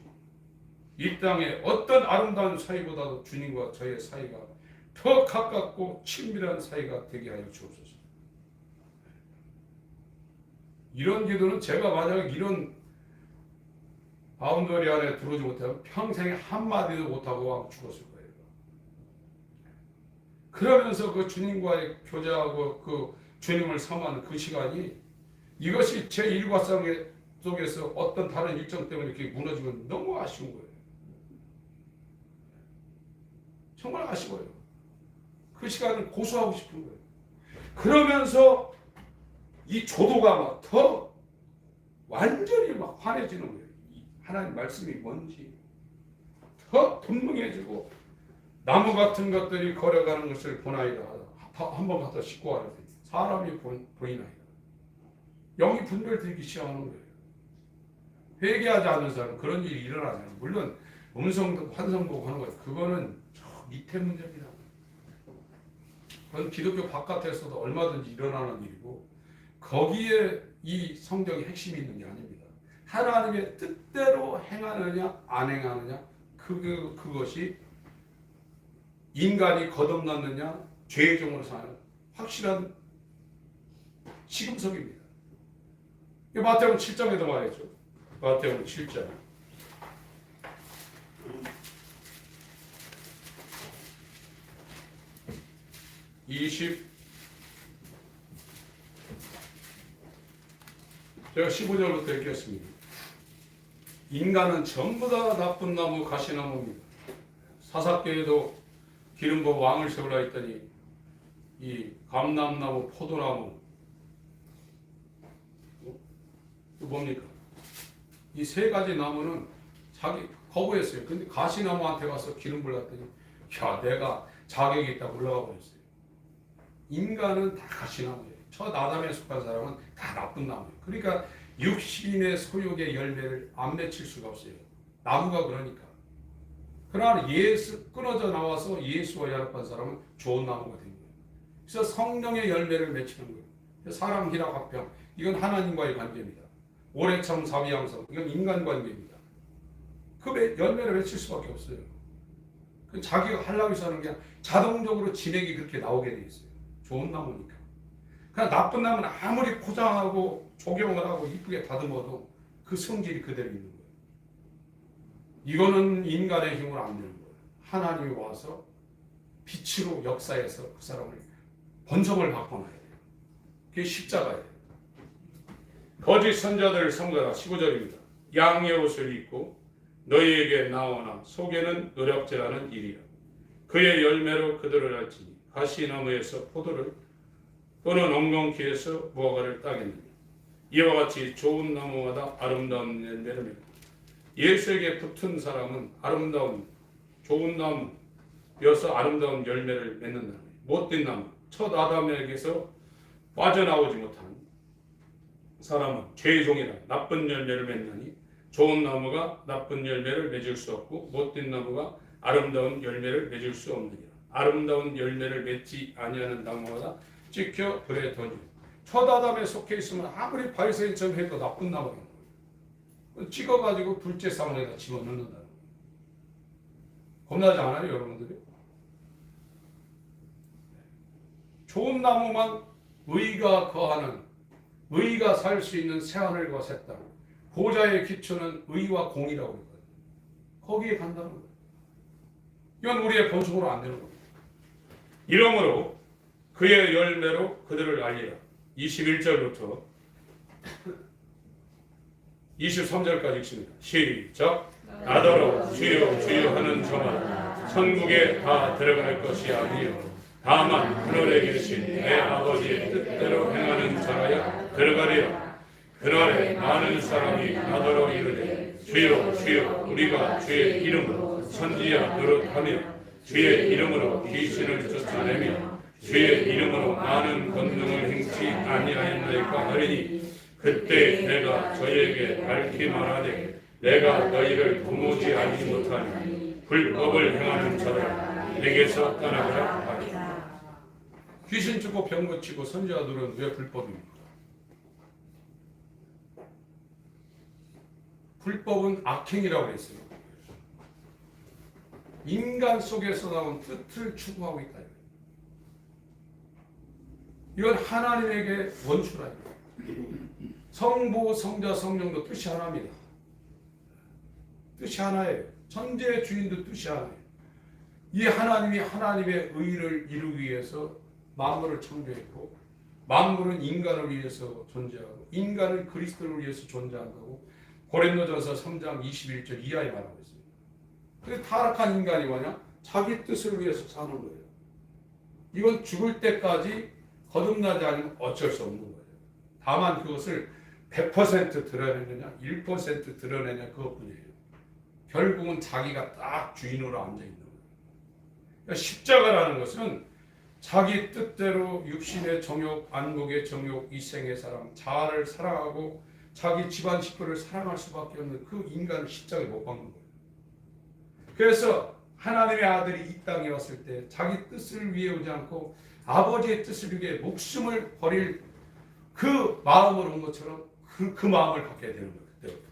이 땅의 어떤 아름다운 사이보다도 주님과 저의 사이가 더 가깝고 친밀한 사이가 되게 하여 주옵소서. 이런 기도는 제가 만약에 이런 바운더리 안에 들어오지 못하면 평생에 한마디도 못하고 죽었을 거예요. 그러면서 그 주님과의 교제하고 그 주님을 삼하는 그 시간이 이것이 제 일과상 속에서 어떤 다른 일정 때문에 이렇게 무너지면 너무 아쉬운 거예요. 정말 아쉬워요. 그 시간을 고수하고 싶은 거예요. 그러면서 이 조도가 막 더 완전히 막 환해지는 거예요. 하나님 말씀이 뭔지 더 분명해지고 나무 같은 것들이 걸어가는 것을 보나이다. 한번 갖다 싣고 와야 돼. 사람이 보이나이다. 영이 분별되기 시작하는 거예요. 회개하지 않는 사람은 그런 일이 일어나잖아요. 물론 음성도 환성도 하는 거예요. 그거는 저 밑에 문제입니다. 그건 기독교 바깥에서도 얼마든지 일어나는 일이고 거기에 이 성경의 핵심이 있는 게 아닙니다. 하나님의 뜻대로 행하느냐 안 행하느냐 그것이 인간이 거듭났느냐 죄의 종으로 사는 확실한 시금석입니다. 마태복음 7장에도 말했죠. 마태복음 7장 20 제가 15절부터 읽겠습니다. 인간은 전부 다 나쁜 나무 가시나무입니다. 사사계에도 기름 부어 왕을 세우라 했더니 이 감람나무 포도나무 또 뭡니까? 이 세 가지 나무는 자기 거부했어요. 근데 가시나무한테 가서 기름 불렀더니 야, 내가 자격이 있다고 올라가 버렸어요. 인간은 다 가시나무예요. 첫 아담에 속한 사람은 다 나쁜 나무예요. 그러니까 육신의 소욕의 열매를 안 맺힐 수가 없어요. 나무가 그러니까. 그러나 예수 끊어져 나와서 예수와 연합한 사람은 좋은 나무가 된 거예요. 그래서 성령의 열매를 맺히는 거예요. 사랑, 희락, 화평 이건 하나님과의 관계입니다. 오래 참 사비양성 이건 인간 관계입니다. 그 열매를 맺힐 수밖에 없어요. 자기가 하려고 해서 하는 게 자동적으로 진액이 그렇게 나오게 돼 있어요. 좋은 나무니까. 그냥 나쁜 나무는 아무리 포장하고 조경을 하고 이쁘게 다듬어도 그 성질이 그대로 있는 거예요. 이거는 인간의 힘으로 안 되는 거예요. 하나님이 와서 빛으로 역사해서 그 사람을 번성을 바꿔놔야 돼요. 그게 십자가예요. 거짓 선자들을 삼가라. 15절입니다. 양의 옷을 입고 너희에게 나오나 속에는 노략질하는 일이라. 그의 열매로 그들을 알지니 가시나무에서 포도를 또는 엉겅퀴에서 무화과를 따겠느냐. 이와 같이 좋은 나무마다 아름다운 열매를 맺고 예수에게 붙은 사람은 아름다운 좋은 나무여서 아름다운 열매를 맺는다. 못된 나무 첫 아담에게서 빠져나오지 못한 사람은 죄의 종이라 나쁜 열매를 맺나니 좋은 나무가 나쁜 열매를 맺을 수 없고 못된 나무가 아름다운 열매를 맺을 수 없느니라. 아름다운 열매를 맺지 아니하는 나무마다 찍혀 불에 던져. 첫 아담에 속해 있으면 아무리 바리새인처럼 해도 나쁜 나무라는 거예요. 찍어가지고 불제 사원에다 집어넣는다는 거예요. 겁나지 않아요, 여러분들이? 좋은 나무만 의가 거하는, 의가 살 수 있는 새하늘과 새 땅, 보좌의 기초는 의와 공이라고 했거든요. 거기에 간다는 거예요. 이건 우리의 본성으로 안 되는 겁니다. 이러므로 그의 열매로 그들을 알리라. 21절부터 23절까지 읽습니다. 시작. 나더러 주여 주여 하는 저마다 천국에 다 들어갈 것이 아니요 다만 하늘에 계신 내 아버지의 뜻대로 행하는 자라야 들어가리라. 그날에 많은 사람이 나더러 이르되 주여 주여 우리가 주의 이름으로 선지자 노릇하며 주의 이름으로 귀신을 쫓아내며 주의 이름으로 많은 권능을 행치 아니하였나이까 하리니 그때 내가 저희에게 밝히 말하되 내가 너희를 도무지 알지 못하니 불법을 행하는 자들아 내게서 떠나가라 하리라. 귀신 쫓고 병 고치고 선지자들은 왜 불법입니까? 불법은 악행이라고 했어요. 인간 속에서 나온 뜻을 추구하고 있다. 이건 하나님에게 원수라. 성부, 성자, 성령도 뜻이 하나입니다. 뜻이 하나예요. 천지의 주인도 뜻이 하나예요. 이 하나님이 하나님의 의를 이루기 위해서 만물을 창조했고 만물은 인간을 위해서 존재하고 인간은 그리스도를 위해서 존재한다고 고린도전서 3장 21절 이하에 말하고 있습니다. 근데 타락한 인간이 뭐냐? 자기 뜻을 위해서 사는 거예요. 이건 죽을 때까지 거듭나지 않으면 어쩔 수 없는 거예요. 다만 그것을 100% 드러내느냐 1% 드러내냐 그것뿐이에요. 결국은 자기가 딱 주인으로 앉아있는 거예요. 그러니까 십자가라는 것은 자기 뜻대로 육신의 정욕, 안목의 정욕, 이생의 사랑, 자아를 사랑하고 자기 집안 식구를 사랑할 수밖에 없는 그 인간을 십자가에 못 박는 거예요. 그래서 하나님의 아들이 이 땅에 왔을 때 자기 뜻을 위해 오지 않고 아버지의 뜻을 위해 목숨을 버릴 그 마음으로 온 것처럼 그 마음을 갖게 되는 거예요. 그때부터.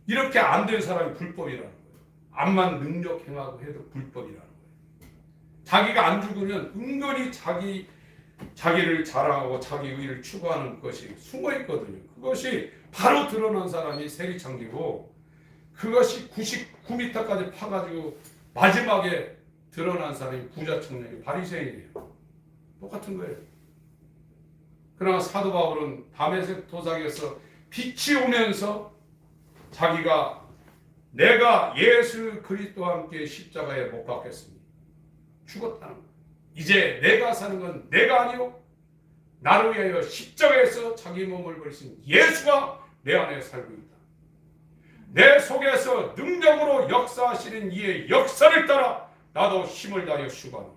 이렇게 안 된 사람이 불법이라는 거예요. 암만 능력 행하고 해도 불법이라는 거예요. 자기가 안 죽으면 은근히 자기를 자랑하고 자기 의를 추구하는 것이 숨어 있거든요. 그것이 바로 드러난 사람이 세리창기고 그것이 99m까지 파가지고 마지막에 드러난 사람이 부자청년이 바리새인이에요. 똑같은 거예요. 그러나 사도 바울은 다메섹 도상에서 빛이 오면서 자기가 내가 예수 그리스도와 함께 십자가에 못 박혔으니 죽었다는 거예요. 이제 내가 사는 건 내가 아니요 나를 위하여 십자가에서 자기 몸을 버리신 예수가 내 안에 살고 있다. 내 속에서 능력으로 역사하시는 이의 역사를 따라 나도 힘을 다하여 수고하노라.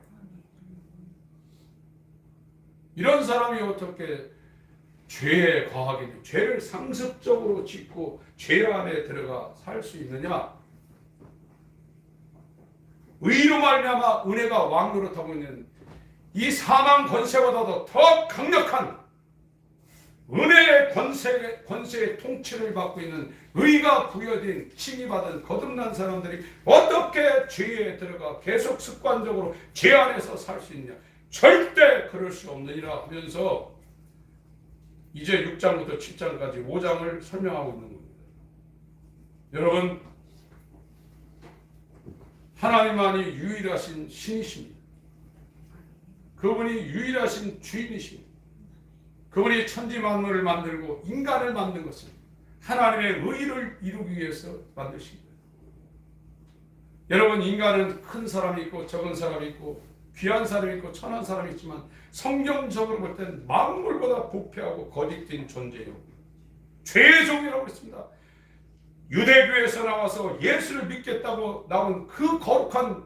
이런 사람이 어떻게 죄에 과하게 죄를 상습적으로 짓고 죄 안에 들어가 살 수 있느냐? 의로 말미암아 은혜가 왕노릇하고 있는 이 사망 권세보다도 더 강력한 은혜의 권세의 통치를 받고 있는 의가 부여된 칭의받은 거듭난 사람들이 어떻게 죄에 들어가 계속 습관적으로 죄 안에서 살 수 있냐? 절대 그럴 수 없느니라 하면서 이제 6장부터 7장까지 5장을 설명하고 있는 겁니다. 여러분, 하나님만이 유일하신 신이십니다. 그분이 유일하신 주인이십니다. 그분이 천지 만물을 만들고 인간을 만든 것은 하나님의 의를 이루기 위해서 만드신 거예요. 여러분, 인간은 큰 사람이 있고 적은 사람이 있고 귀한 사람이 있고 천한 사람이 있지만 성경적으로 볼 때는 만물보다 부패하고 거짓된 존재예요. 죄의 종이라고 했습니다. 유대교에서 나와서 예수를 믿겠다고 나온 그 거룩한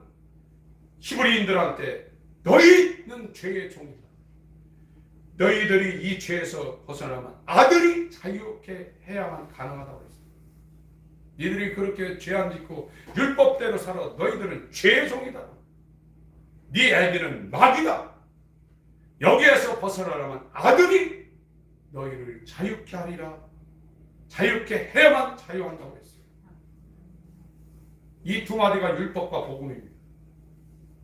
히브리인들한테 너희는 죄의 종이다. 너희들이 이 죄에서 벗어나면 아들이 자유롭게 해야만 가능하다고 했습니다. 너희들이 그렇게 죄 안 짓고 율법대로 살아 너희들은 죄의 종이다. 네 애기는 마귀다. 여기에서 벗어나려면 아들이 너희를 자유케 하리라. 자유케 해야만 자유한다고 했어요. 이 두 마디가 율법과 복음입니다.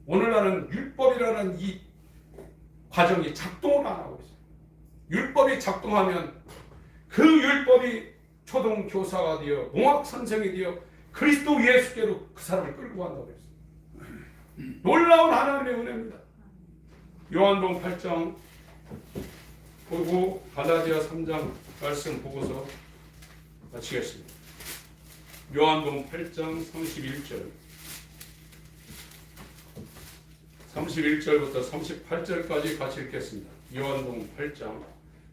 오늘날은 율법이라는 이 과정이 작동을 안 하고 있어요. 율법이 작동하면 그 율법이 초등 교사가 되어 공학 선생이 되어 그리스도 예수께로 그 사람을 끌고 간다고 했어요. 놀라운 하나님의 은혜입니다. 요한복음 8장 보고 갈라디아 3장 말씀 보고서 마치겠습니다. 요한복음 8장 31절부터 38절까지 같이 읽겠습니다. 요한복음 8장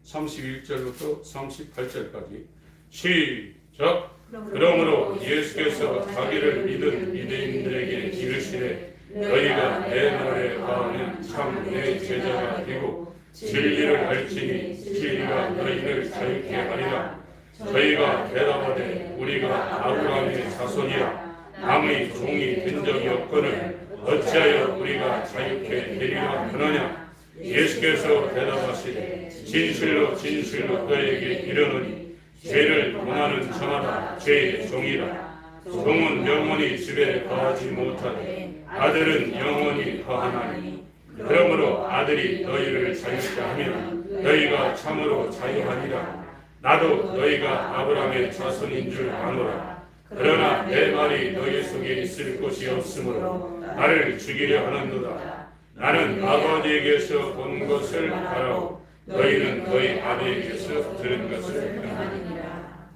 31절부터 38절까지 시작. 그러므로 예수께서 자기를 믿은 유대인들에게 이르시되 너희가 내 말에 가하면 참 내 제자가 되고 진리를 알지니 진리가 너희를 자유케 하리라. 저희가 대답하되 우리가 아브라함의 자손이라 남의 종이 된 적이 없거늘 어찌하여 우리가 자유케 되리라 하느냐. 예수께서 대답하시되 진실로 진실로 너희에게 이르노니 죄를 범하는 자마다 죄의 종이라. 종은 영원히 집에 거하지 못하되 아들은 영원히 거하나니 그러므로 아들이 너희를 자유케 하면 너희가 참으로 자유하리라. 나도 너희가 아브라함의 자손인 줄 아노라. 그러나 내 말이 너희 속에 있을 곳이 없으므로 나를 죽이려 하는도다. 나는 아버지에게서 본 것을 알아오 너희는 너희 아버지에게서 들은 것을 행하느니라.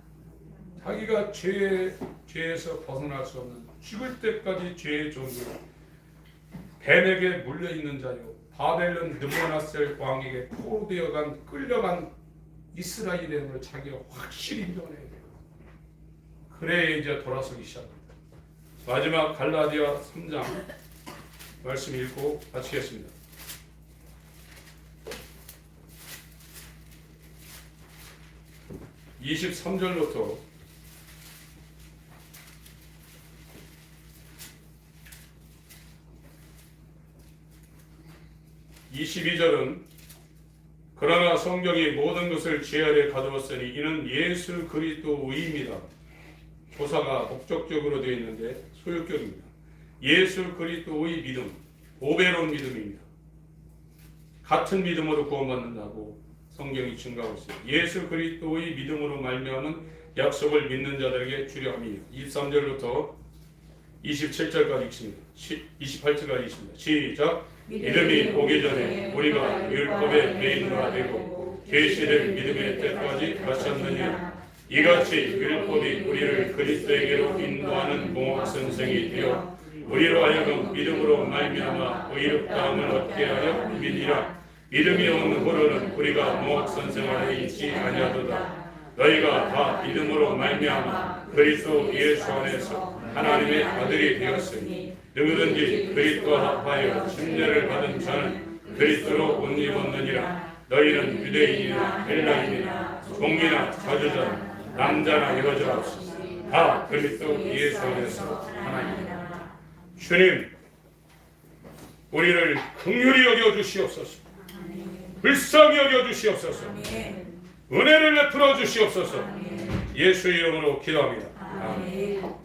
자기가 죄에서 벗어날 수 없는 죽을 때까지 죄의 종이요 뱀에게 물려있는 자요 바벨론 느부갓네살 왕에게 포로되어간 끌려간 이스라엘임을 자기가 확실히 인정해야 돼요. 그래야 이제 돌아서기 시작합니다. 마지막 갈라디아 3장 말씀 읽고 마치겠습니다. 23절부터 22절은 그러나 성경이 모든 것을 죄 아래 가두었으니 이는 예수 그리스도의입니다. 조사가 목적적으로 되어 있는데 소유격입니다. 예수 그리스도의 믿음, 오베론 믿음입니다. 같은 믿음으로 구원받는다고 성경이 증거하고 있습니다. 예수 그리스도의 믿음으로 말미암은 약속을 믿는 자들에게 주려 함이요. 23절부터 27절까지 읽습니다. 28절까지 읽습니다. 시작. 믿음이 오기 전에 우리가 율법의 매인과 되고 계시될 믿음의 때까지 바쳤느냐. 이같이 율법이 우리를 그리스도에게로 인도하는 공학 선생이 되어 우리로 하여금 믿음으로 말미암아 의롭다함을 얻게 하려 믿으리라. 믿음이 없는 고로는 우리가 무엇선생활에 있지 아니하도다. 너희가 다 믿음으로 말미암아 그리스도 예수 안에서 하나님의 아들이 되었으니 누구든지 그리스도와 합하여 침례를 받은 자는 그리스도로 옷 입었느니라. 너희는 유대인이나 헬라인이나 종이나 자주자나 남자나 여자 없이 다 그리스도 예수 안에서 하나님이라. 주님, 우리를 긍휼히 여겨 주시옵소서. 불쌍히 여겨 주시옵소서. 은혜를 베풀어 주시옵소서. 예수 이름으로 기도합니다. 아멘.